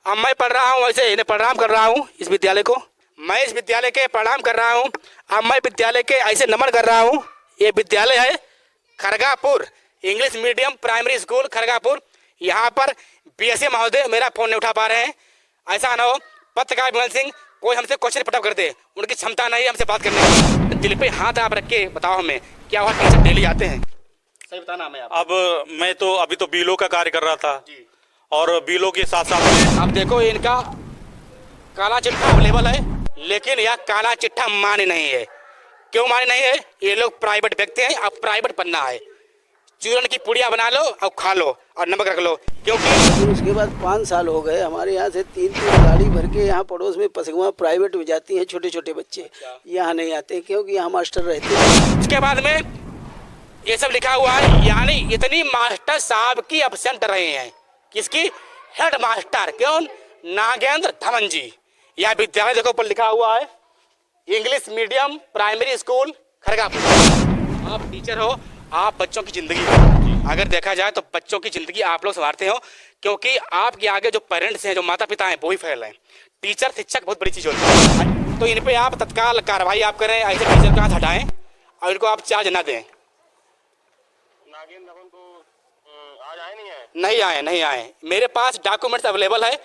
अब मैं पढ़ रहा हूँ, वैसे इन्हें प्रणाम कर रहा हूँ इस विद्यालय को। मैं इस विद्यालय के प्रणाम कर रहा हूँ। अब मैं विद्यालय के ऐसे नमन कर रहा हूँ। ये विद्यालय है Khargapur English medium primary school Khargapur. यहाँ पर बीएसए महोदय मेरा फोन नहीं उठा पा रहे हैं। ऐसा ना हो पत्रकार विमल सिंह कोई हमसे क्वेश्चन पटअप कर दे, उनकी क्षमता नहीं है हमसे बात करने की। दिल पे हाथ आप रख के बताओ हमें, क्या वहाँ टीचर डेली आते हैं? सही बताना हमें आप। अब मैं तो अभी तो बीलो का कार्य कर रहा था जी। और बीलो के साथ साथ में अब देखो इनका काला चिट्ठा अवेलेबल है, लेकिन यह काला चिट्ठा मान्य नहीं है। क्यों मान्य नहीं है? ये लोग प्राइवेट व्यक्ति हैं, अब प्राइवेट बनना है। चूरन की पुड़िया बना लो और खा लो और नमक रख लो, क्योंकि उसके बाद 5 साल हो गए हमारे यहाँ से 3 गाड़ी भर के यहाँ पड़ोस में पसगवा प्राइवेट में जाती हैं। छोटे छोटे बच्चे यहाँ नहीं आते क्योंकि यहाँ मास्टर रहते हैं। उसके बाद में ये सब लिखा हुआ है, यानी इतनी मास्टर साहब की एब्सेंट रहे हैं। किसकी? Head master. कौन? नागेंद्र धवन जी। यह विद्यालय देखो ऊपर लिखा हुआ है English medium primary school Khargapur. आप टीचर हो, आप बच्चों की जिंदगी हो। अगर देखा जाए तो बच्चों की जिंदगी आप लोग संवारते हो, क्योंकि आपके आगे जो पेरेंट्स हैं, जो माता पिता हैं, वो ही फेल हैं। टीचर शिक्षक बहुत बड़ी चीज होती है, तो इन पे आप तत्काल कार्रवाई आप करें, ऐसे टीचर को हाथ हटाएं और इनको आप चार्ज न दें। नागेंद्र धवन को आज आए नहीं आए? नहीं आए। मेरे पास डॉक्यूमेंट्स अवेलेबल है।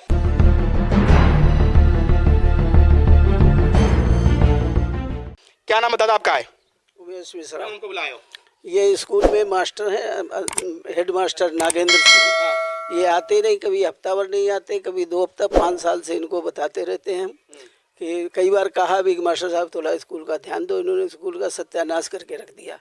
क्या नाम है दादा आपका? है उमेश मिश्रा। उनको बुलाओ। ये स्कूल में मास्टर हैं, हेड मास्टर नागेंद्र सिंह। ये आते नहीं, कभी हफ्ताभर नहीं आते, कभी 2 हफ्ता। 5 साल से इनको बताते रहते हैं कि कई बार कहा भी कि मास्टर साहब थोड़ा स्कूल का ध्यान दो। इन्होंने स्कूल का सत्यानाश करके रख दिया।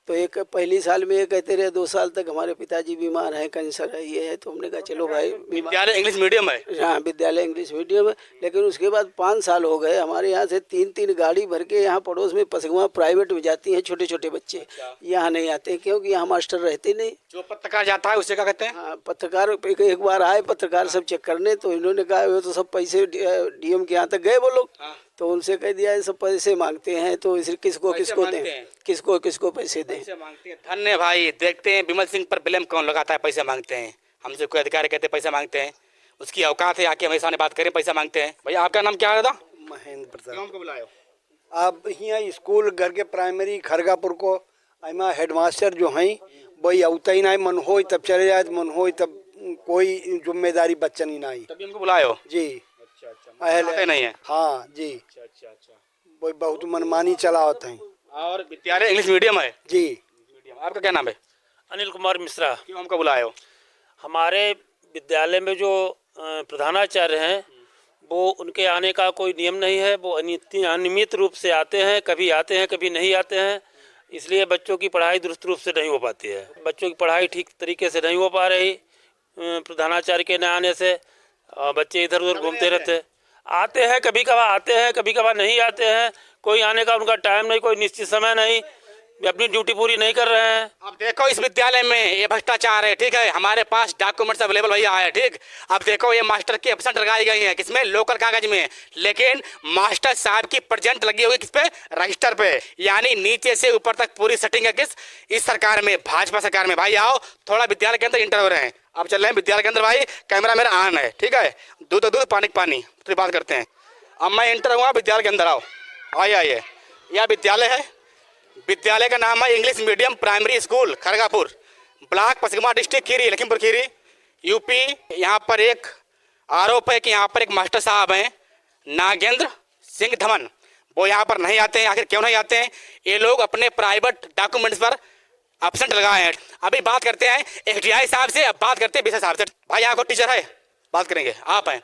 तो एक पहली साल में ये कहते रहे 2 साल तक हमारे पिताजी बीमार हैं, कैंसर है, ये है। तो हमने कहा चलो भाई, विद्यालय इंग्लिश मीडियम है। हाँ, विद्यालय इंग्लिश मीडियम है। लेकिन उसके बाद 5 साल हो गए हमारे यहाँ से 3 गाड़ी भर के यहाँ पड़ोस में पसगवा प्राइवेट में जाती हैं। छोटे छोटे बच्चे यहाँ नहीं आते क्योंकि यहाँ मास्टर रहते नहीं। जो पत्रकार जाता है उसे क्या कहते हैं? हाँ, पत्रकार एक बार आए पत्रकार सब चेक करने, तो इन्होंने कहा वो तो सब पैसे डीएम के यहाँ तक गए वो लोग। तो उनसे कह दिया ये सब पैसे मांगते हैं, तो इस किसको दें, किसको पैसे दें। मांगते हैं। धन्य भाई, देखते हैं विमल सिंह पर ब्लेम कौन लगाता है। पैसे मांगते हैं हमसे, कोई अधिकारी कहते हैं पैसे मांगते हैं। उसकी औकात है आके हमें सामने बात करें, पैसा मांगते हैं। भैया आपका नाम क्या है दादा? महेंद्र प्रसाद। क्यों हमको बुलायो? अब यहाँ स्कूल घर के प्राइमरी खरगापुर को अमा हेडमास्टर जो हैं वही औता ही ना, मन हो तब चले जाए, मन हो तब कोई जिम्मेदारी बच्चन ही नहीं। तभी हमको बुलायो जी। अच्छा, नहीं है। हाँ जी। अच्छा। वही बहुत मनमानी चला होता है। और विद्यालय इंग्लिश मीडियम है जी। मीडियम। आपका क्या नाम है? अनिल कुमार मिश्रा। क्यों हमको बुलायो? हमारे विद्यालय में जो प्रधानाचार्य हैं वो उनके आने का कोई नियम नहीं है। वो अनियमित रूप से आते हैं, कभी आते हैं कभी नहीं आते हैं। इसलिए बच्चों की पढ़ाई दुरुस्त रूप से नहीं हो पाती है। बच्चों की पढ़ाई ठीक तरीके से नहीं हो पा रही प्रधानाचार्य के न आने से। बच्चे इधर उधर घूमते रहते, आते हैं कभी कभार आते हैं, कभी कभार नहीं आते हैं। कोई आने का उनका टाइम नहीं, कोई निश्चित समय नहीं, अपनी ड्यूटी पूरी नहीं कर रहे हैं। अब देखो इस विद्यालय में ये भ्रष्टाचार है, ठीक है। हमारे पास डॉक्यूमेंट्स अवेलेबल भैया है, ठीक। अब देखो ये मास्टर की एब्सेंट लगाई गई है, किसमें? लोकल कागज में। लेकिन मास्टर साहब की प्रेजेंट लगी हुई किस पे? रजिस्टर पे। यानी नीचे से ऊपर तक पूरी सेटिंग है किस? इस सरकार में, भाजपा सरकार में। भाई आओ थोड़ा विद्यालय के अंदर इंटर हो रहे हैं। अब चल रहे हैं विद्यालय के अंदर भाई, कैमरा मेरा ऑन है, ठीक है। दूध तो दूध, पानी पानी, तो बात करते हैं। अब मैं इंटर हुआ विद्यालय के अंदर, आओ आइए। यह विद्यालय है, विद्यालय का नाम है English medium primary school Khargapur, block Pasgama, district Kheri, Lakhimpur Kheri, UP. यहाँ पर एक आरोप है कि यहाँ पर एक मास्टर साहब हैं नागेंद्र सिंह धवन, वो यहाँ पर नहीं आते हैं। आखिर क्यों नहीं आते हैं? ये लोग अपने प्राइवेट डॉक्यूमेंट्स पर एब्सेंट लगाए हैं। अभी बात करते हैं एसडीआई साहब से, अब बात करते हैं बीएसए साहब से। भाई यहाँ को टीचर है, बात करेंगे। आप हैं,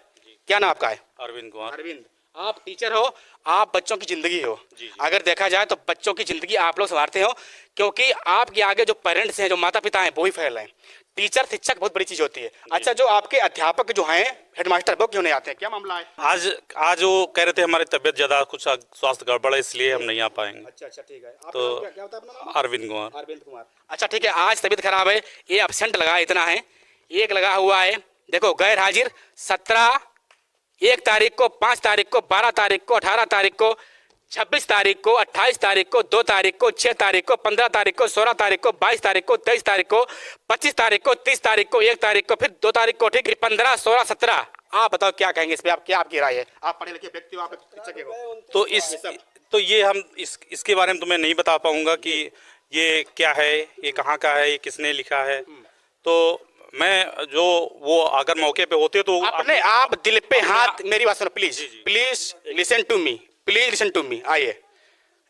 क्या नाम आपका है? अरविंद कुमार। अरविंद, आप टीचर हो, आप बच्चों की जिंदगी हो। अगर देखा जाए तो बच्चों की जिंदगी आप लोग संवारते हो, क्योंकि आपके आगे जो पेरेंट्स हैं, जो माता पिता हैं, वो ही फेल हैं। टीचर शिक्षक बहुत बड़ी चीज होती है। अच्छा, जो आपके अध्यापक जो हैं हेडमास्टर, वो क्यों नहीं आते हैं? क्या मामला है? आज वो कह रहे थे हमारी तबीयत ज्यादा कुछ स्वास्थ्य गड़बड़ है, इसलिए हम नहीं आ पाएंगे। अच्छा ठीक है। तो क्या होता है अपना नाम? अरविंद कुमार। अरविंद कुमार। अच्छा ठीक है, आज तबीयत खराब है, ये एब्सेंट लगा इतना है, एक लगा हुआ है। देखो गैर हाजिर 17, 1 तारीख को, 5 तारीख को, 12 तारीख को, 18 तारीख को, 26 तारीख को, 28 तारीख को, 2 तारीख को, 6 तारीख को, 15 तारीख को, 16 तारीख को, 22 तारीख को, 23 तारीख को, 25 तारीख को, 30 तारीख को, 1 तारीख को, फिर 2 तारीख को, ठीक। 15, 16, 17 आप बताओ क्या कहेंगे इस पे, आप क्या आपकी राय है? आप पढ़े लिखे व्यक्ति हो, आप शिक्षक हो। तो ये हम इसके बारे में तो मैं नहीं बता पाऊंगा कि ये क्या है, ये कहाँ का है, ये किसने लिखा है। तो मैं जो वो अगर मौके पे होते तो अपने आप दिल पे हाथ, मेरी बात सुनो please, please listen to me, please listen to me. आइए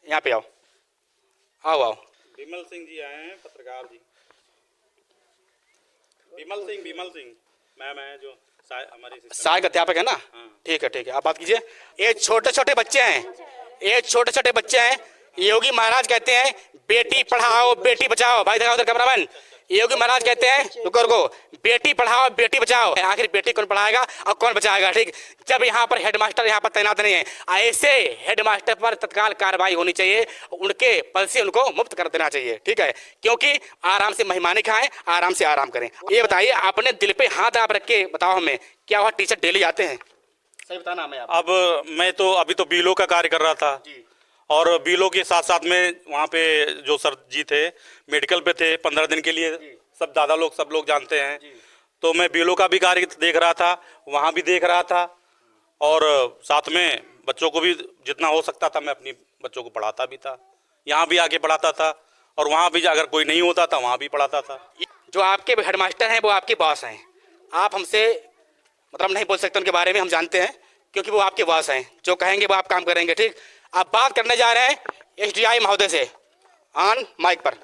यहाँ पे आओ, आओ आओ। विमल सिंह जी आए हैं, पत्रकार जी। विमल सिंह मैम है जो हमारी सहायक अध्यापक है ना? ठीक है ठीक है, आप बात कीजिए। ये छोटे छोटे बच्चे हैं, ये छोटे छोटे बच्चे हैं। योगी महाराज कहते हैं बेटी पढ़ाओ बेटी बचाओ। भाई दिखाओ उधर कैमरामैन। योगी महाराज कहते हैं रुको रुको, बेटी पढ़ाओ बेटी बचाओ। आखिर बेटी कौन पढ़ाएगा और कौन बचाएगा? ठीक, जब यहाँ पर हेडमास्टर यहाँ पर तैनात नहीं है, ऐसे हेडमास्टर पर तत्काल कार्रवाई होनी चाहिए, उनके पद से उनको मुक्त कर देना चाहिए। ठीक है, क्योंकि आराम से मेहमानी खाएं, आराम से आराम करें। ये बताइए, अपने दिल पे हाथ आप रख के बताओ हमें, क्या वह टीचर डेली आते हैं? सही बताना हमें आप। अब मैं तो अभी तो बीलो का कार्य कर रहा था और बीलो के साथ साथ में वहाँ पे जो सर जी थे मेडिकल पे थे 15 दिन के लिए, सब दादा लोग सब लोग जानते हैं। तो मैं बीलो का भी कार्य देख रहा था, वहाँ भी देख रहा था और साथ में बच्चों को भी जितना हो सकता था मैं अपनी बच्चों को पढ़ाता भी था। यहाँ भी आके पढ़ाता था और वहाँ भी अगर कोई नहीं होता था वहाँ भी पढ़ाता था। जो आपके हेडमास्टर हैं वो आपके बॉस हैं, आप हमसे मतलब नहीं बोल सकते उनके बारे में, हम जानते हैं क्योंकि वो आपके बॉस हैं। जो कहेंगे वो आप काम करेंगे। ठीक, आप बात करने जा रहे हैं SDI महोदय से, ऑन माइक पर।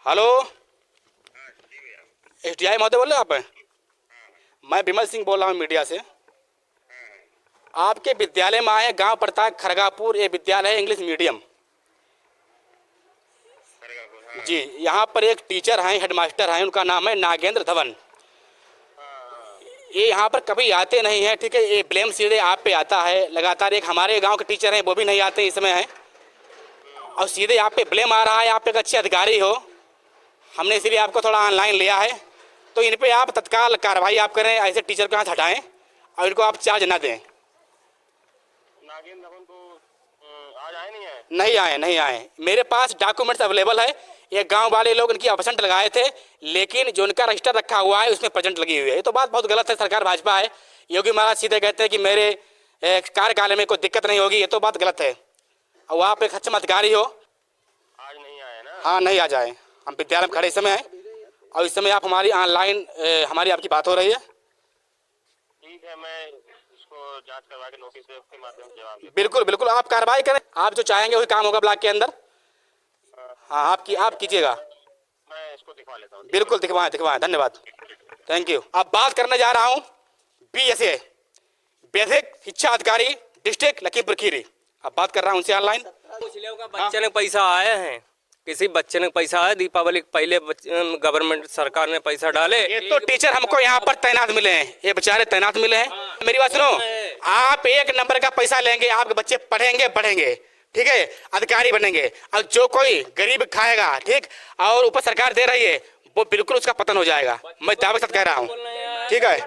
हेलो SDI महोदय बोल रहे हैं आप? मैं विमल सिंह बोल रहा हूँ मीडिया से। आपके विद्यालय में आए, गांव पड़ता है खरगापुर, ये विद्यालय है इंग्लिश मीडियम जी। यहाँ पर एक टीचर हैं, हेडमास्टर हैं, उनका नाम है नागेंद्र धवन। ये यहाँ पर कभी आते नहीं है। ठीक है, ये ब्लेम सीधे आप पे आता है लगातार। एक हमारे गांव के टीचर हैं वो भी नहीं आते इस समय हैं और सीधे आप पे ब्लेम आ रहा है। आप एक अच्छे अधिकारी हो, हमने इसीलिए आपको थोड़ा ऑनलाइन लिया है। तो इन पे आप तत्काल कार्रवाई आप करें, ऐसे टीचर को हाथ हटाएं और इनको आप चार्ज ना दें। नागेंद्र धवन को आज आए नहीं है? नहीं आए। मेरे पास डॉक्यूमेंट्स अवेलेबल है। ये गांव वाले लोग इनकी अपसेंट लगाए थे, लेकिन जो इनका रजिस्टर रखा हुआ है उसमें प्रेजेंट लगी हुई है। ये तो बात बहुत गलत है। सरकार भाजपा है, योगी महाराज सीधे कहते हैं कि मेरे कार्यकाल में कोई दिक्कत नहीं होगी। ये तो बात गलत है। और आप एक अच्छे अधिकारी हो, आज नहीं आए ना? हाँ नहीं आ जाए। हम विद्यालय में खड़े इस समय हैं और इस समय आप हमारी ऑनलाइन हमारी आपकी बात हो रही है। ठीक है, मैं इसको जांच करवा के नोटिस के माध्यम से जवाब दूंगा। बिल्कुल बिल्कुल, आप कार्रवाई करें। आप जो चाहेंगे वही काम होगा ब्लॉक के अंदर। हाँ आप कीजिएगा। मैं इसको दिखवा लेता हूँ। बिल्कुल दिखवाएं। धन्यवाद, थैंक यू। अब बात करने जा रहा हूँ BSA, बेसिक शिक्षा अधिकारी डिस्ट्रिक्ट लखीमपुर खीरी। अब बात कर रहा हूँ उनसे ऑनलाइन। बच्चे ने पैसा आए हैं, किसी बच्चे ने पैसा आया दीपावली पहले गवर्नमेंट सरकार ने पैसा डाले। ये तो टीचर हमको यहाँ पर तैनात मिले हैं, ये बेचारे तैनात मिले हैं। मेरी बात सुनो, आप 1 नंबर का पैसा लेंगे, आपके बच्चे पढ़ेंगे बढ़ेंगे, ठीक है, अधिकारी बनेंगे। और जो कोई गरीब खाएगा, ठीक, और ऊपर सरकार दे रही है, वो बिल्कुल उसका पतन हो जाएगा। मैं दावे के साथ कह रहा हूँ। ठीक है,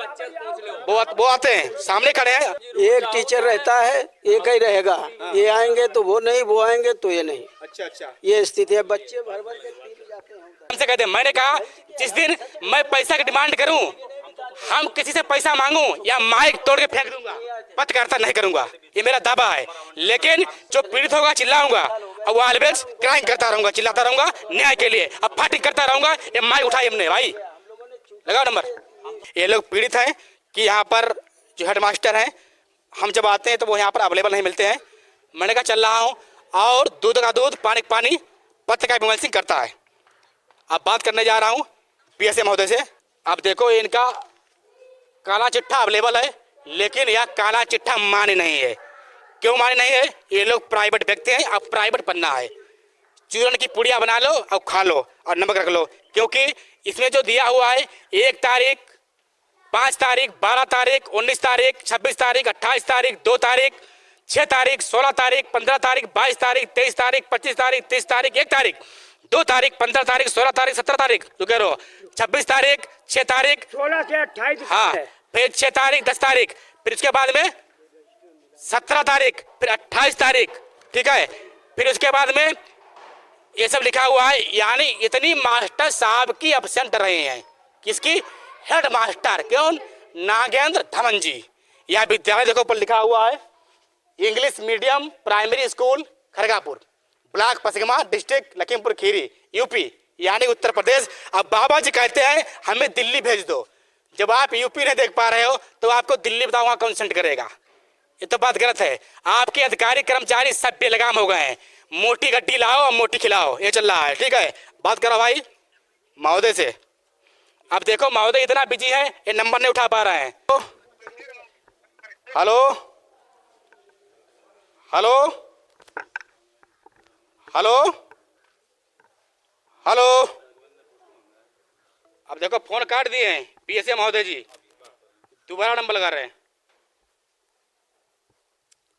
वो आते हैं सामने खड़े हैं। एक टीचर रहता है, एक ही रहेगा। ये आएंगे तो वो नहीं, वो आएंगे तो ये नहीं। अच्छा, ये स्थिति है। बच्चे भर भर के पी जाते हैं। हमसे कहते हैं, मैंने कहा जिस दिन मैं पैसा की डिमांड करूं, हम किसी से पैसा मांगूं या माइक तोड़ के फेंक दूंगा, पत्रकारिता नहीं करूंगा, ये मेरा दावा है। लेकिन जो पीड़ित होगा चिल्लाऊंगा और वो ऑलवेज क्राइम करता रहूंगा, चिल्लाता रहूंगा न्याय के लिए। अब फाइटिंग करता रहूंगा। ये माइक उठाई हमने, भाई लगाओ नंबर। ये लोग पीड़ित हैं कि यहाँ पर जो हेडमास्टर हैं, हम जब आते हैं तो वो यहाँ पर अवेलेबल नहीं मिलते हैं। मैंने कहा चल रहा हूँ, और दूध का दूध पानी का पानी पत्रकार विमल सिंह करता है। अब बात करने जा रहा हूँ BSA महोदय से। आप देखो, इनका काला चिट्ठा अवेलेबल है, लेकिन यह काला चिट्ठा मान्य नहीं है। क्यों मान्य नहीं है? ये लोग प्राइवेट व्यक्ति हैं, अब प्राइवेट बनना है। चूरन की पुड़िया बना लो और खा लो और नमक रख लो, क्योंकि इसमें जो दिया हुआ है 1 तारीख, 5 तारीख, 12 तारीख, 19 तारीख, 26 तारीख, 28 तारीख, 2 तारीख, 6 तारीख, 16 तारीख, 15 तारीख, 22 तारीख, 23 तारीख, 25 तारीख, 30 तारीख, 1 तारीख, 2 तारीख, 15 तारीख, 16 तारीख, 17 तारीख, जो कह रहे हो, 26 तारीख, 6 तारीख, 16 से 28। हाँ, फिर 6 तारीख, 10 तारीख, फिर उसके बाद में 17 तारीख, फिर 28 तारीख, ठीक है, फिर उसके बाद में ये सब लिखा हुआ है। यानी इतनी मास्टर साहब की एब्सेंट रहे हैं। किसकी? Head master. कौन? नागेंद्र धवन जी। यह विद्यालय देखो ऊपर लिखा हुआ है English medium primary school Khargapur, block Pasgama, district Lakhimpur Kheri, UP यानी उत्तर प्रदेश। अब बाबा जी कहते हैं हमें दिल्ली भेज दो। जब आप यूपी नहीं देख पा रहे हो तो आपको दिल्ली बताओ वहां कौन सेंड करेगा। ये तो बात गलत है। आपके अधिकारी कर्मचारी सब बेलगाम हो गए हैं। मोटी गड्डी लाओ और मोटी खिलाओ, ये चल रहा है। ठीक है, बात करो भाई महोदय से। अब देखो महोदय इतना बिजी है ये नंबर नहीं उठा पा रहे हैं। Hello hello hello hello. अब देखो फोन काट दिए हैं पीएसए महोदय जी, दोबारा नंबर लगा रहे हैं।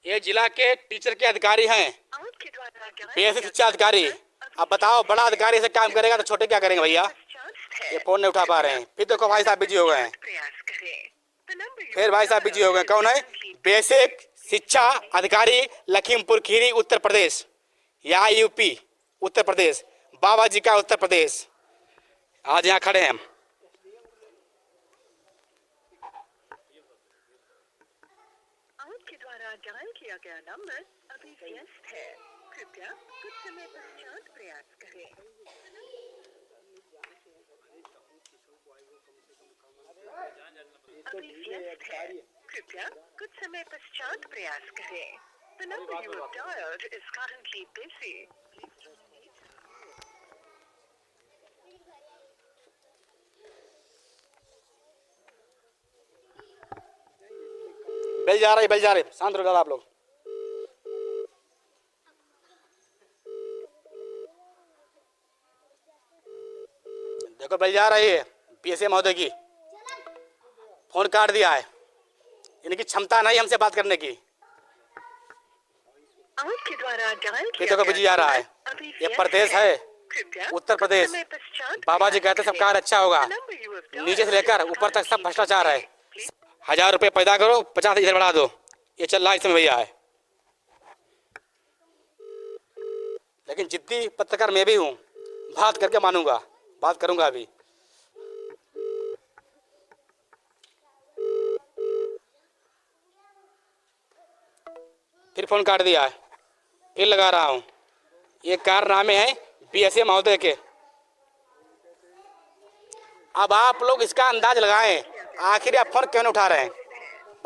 ये जिला के टीचर के अधिकारी हैं, पीएसए शिक्षा अधिकारी। अब बताओ बड़ा अधिकारी से काम करेगा तो छोटे क्या करेंगे भैया। ये फोन नहीं उठा पा रहे हैं। फिर देखो भाई साहब बिजी हो गए हैं, फिर भाई साहब बिजी हो गए। कौन है? बेसिक शिक्षा अधिकारी लखीमपुर खीरी उत्तर प्रदेश या यूपी उत्तर प्रदेश, बाबा जी का उत्तर प्रदेश। आज यहाँ खड़े हैं हम। आपके द्वारा डायल किया गया नंबर अभी व्यस्त है, कृपया कुछ समय पश्चात प्रयास करें। अभी व्यस्त है, कृपया कुछ समय पश्चात प्रयास करें। The number you have dialed is currently busy. Bell जा रही, शांत रहो आप लोग। देखो बेल जा रही है पीएसए महोदय की, फोन काट दिया है। इनकी क्षमता नहीं हमसे बात करने की। आपके द्वारा डायल ये किया देखो बिजी जा रहा है। अभी ये व्यस्त प्रदेश है, है कृपया उत्तर प्रदेश। समय पश्चात बाबा जी कहते प्रयास सब कार्य अच्छा होगा, करें। The number you have dialed नीचे से लेकर is ऊपर तक सब currently भ्रष्टाचार है। busy. 1000 रुपये पैदा करो, 50 इधर बढ़ा दो, ये चल रहा है इसमें भैया है। लेकिन जिद्दी पत्रकार मैं भी हूँ, बात करके मानूंगा, बात करूंगा अभी। फिर फोन काट दिया है, फिर लगा रहा हूँ। ये कारनामे हैं पीएसए महोदय के। अब आप लोग इसका अंदाज लगाएं, आखिर आप फोन क्यों नहीं उठा रहे हैं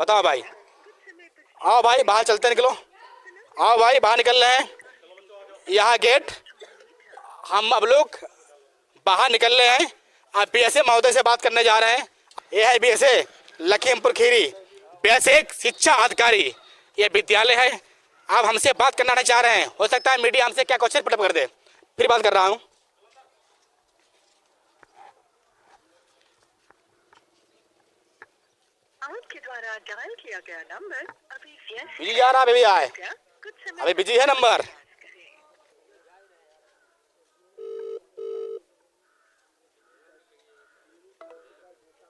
बताओ भाई। आओ भाई बाहर चलते निकलो, आओ भाई बाहर निकल रहे हैं। यहाँ गेट, हम अब लोग बाहर निकल रहे हैं। अब पीएसए महोदय से बात करने जा रहे हैं। ये है पीएसए लखीमपुर खीरी, बेसिक शिक्षा अधिकारी। ये विद्यालय है। आप हमसे बात करना नहीं चाह रहे हैं, हो सकता है मीडिया हमसे क्या क्वेश्चन पटप कर दे। फिर बात कर रहा हूँ। आपके द्वारा डायल किया गया नंबर अभी व्यस्त बिजी जा रहा बेबी आए, है, कुछ समय अभी बिजी है नंबर।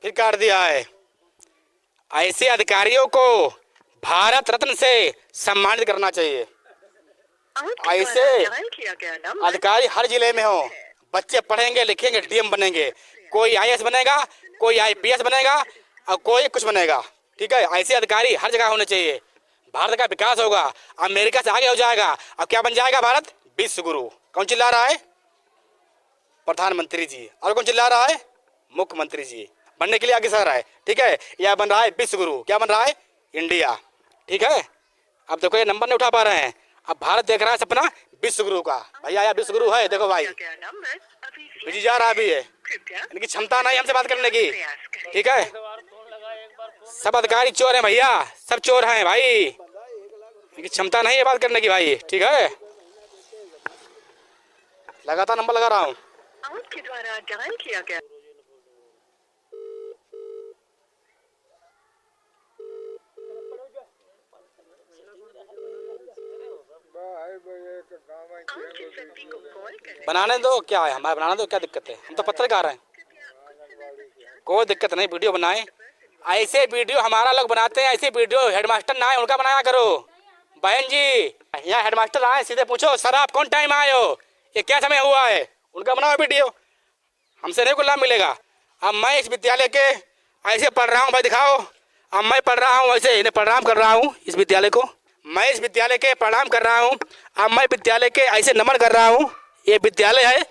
फिर काट दिया है। ऐसे अधिकारियों को भारत रत्न से सम्मानित करना चाहिए। ऐसे अधिकारी हर जिले में हो। बच्चे पढ़ेंगे लिखेंगे डीएम बनेंगे, कोई आईएएस बनेगा, कोई आईपीएस बनेगा और कोई कुछ बनेगा। ठीक है, ऐसे अधिकारी हर जगह होने चाहिए। भारत का विकास होगा, अमेरिका से आगे हो जाएगा। अब क्या बन जाएगा भारत? विश्व गुरु। कौन चिल्ला रहा है? प्रधानमंत्री जी। और कौन चिल्ला रहा है? मुख्यमंत्री जी। बनने के लिए आगे सर रहा है। ठीक है, यह बन रहा है विश्व गुरु। क्या बन रहा है? इंडिया। ठीक है, अब देखो ये नंबर नहीं उठा पा रहे हैं। अब भारत देख रहा है सपना विश्व गुरु का। भैया यह विश्व गुरु है, देखो भाई बिजी जा रहा भी है। इनकी क्षमता नहीं हमसे बात करने की। ठीक है, सब अधिकारी चोर हैं भैया, सब चोर हैं भाई। इनकी क्षमता नहीं है बात करने की भाई। ठीक है, लगातार नंबर लगा रहा हूँ। आपके द्वारा डायल किया गया आपके व्यक्ति को कॉल करें। बनाने दो, क्या है हमारे बनाने दो, क्या दिक्कत है? हम तो पत्रकार हैं, कोई दिक्कत नहीं, वीडियो बनाए। ऐसे वीडियो हमारा लोग बनाते हैं, ऐसे वीडियो हेडमास्टर ना आए उनका बनाया करो। बहन जी यहाँ हेडमास्टर आए, सीधे पूछो सर आप कौन टाइम आए हो, ये क्या समय हुआ है, उनका बनाओ वीडियो। हमसे नहीं कोई लाभ मिलेगा। अब मैं इस विद्यालय के ऐसे पढ़ रहा हूँ भाई, दिखाओ। अब मैं पढ़ रहा हूँ, वैसे इन्हें प्रणाम कर रहा हूँ इस विद्यालय को, मैं इस विद्यालय के प्रणाम कर रहा हूँ। अब मैं विद्यालय के ऐसे नमन कर रहा हूँ। ये विद्यालय है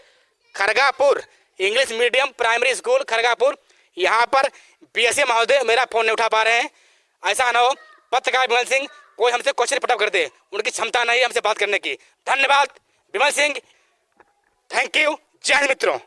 Khargapur English medium primary school Khargapur. यहाँ पर बीएसए महोदय मेरा फ़ोन नहीं उठा पा रहे हैं। ऐसा ना हो पत्रकार विमल सिंह कोई हमसे क्वेश्चन पटअप कर दे, उनकी क्षमता नहीं है हमसे बात करने की। धन्यवाद विमल सिंह, थैंक यू, जय हिंद मित्रों।